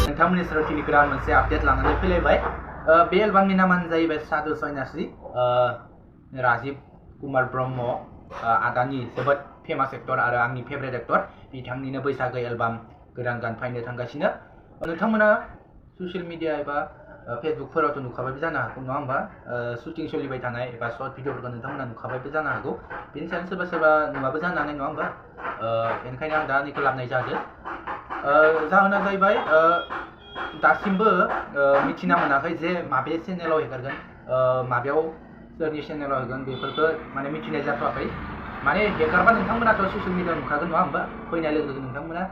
नोंथांमोननि सेराव टिभि गोदान मोनसे आपडेट लानानै फैलायबाय। बे एलबामनि नामानो जाहैबाय सादु सन्यासि। राजिब कुमार ब्रह्म आदानि जोबोद फेमास एक्टर आरो आंनि फेभरेट एक्टर, बिथांनिनो बैसागो एलबाम गोदान गान फैनो थांगासिनो। नोंथांमोना ससियेल मिडिया एबा फेसबुकफोरावथ' नुखाबायबो जानो हागौ नङा होमबा? शुटिं सोलिबाय थानाय एबा सर्ट भिडिअफोरखौ नोंथांमोना नुखाबायबो जानो हागौ। बेनि सायाव सोरबा सोरबा नुवाबो जानो हानाय नङा होमबा? बेनिखायनो आं दा नैखौ लाबोनाय जादों। जाहोना जाहैबाय दासिमबो मिथिना मोनाखै जे माबे चेनेलाव हेगारगोन, माबेयाव सोरनि चेनेलाव होगोन बेफोरखौ माने मिथिनाय जाथ'वाखै। माने हेगारबा नोंथांमोनाथ' ससियेल मिडियाआव नुखागोन नङा होमबा? फैनाय लोगो लोगो नोंथांमोना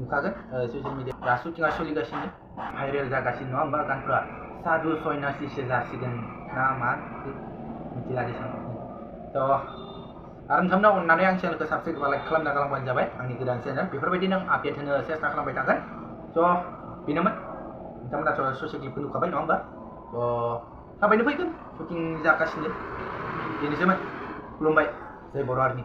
नुखागोन। ससियेल मिडिया दा शुटिंआ सोलिगासिनो, भाइरेल जागासिनो नङा होमबा? गानफ्रा सादु सन्यासिसो जासिगोन ना मा मिथिला दिसुन। आरो नोंथांमोना अननानै आं चेनेलखौ साबस्क्राइब लाइक खालामना गालांबानो जाबाय। आंनि गोदान चेनेल बेफोरबायदिनो आं आपडेट होनो सेस्था खालामबाय थागोन। बेनोमोन, नोंथांमोनाथ' ससे क्लिपखौ नुखाबाय नङा होमबा? थाबैनो फैगोन, शुटिं जागासिनो। बेनोसैमोन। खुलुमबाय, जय बर' आर्मि।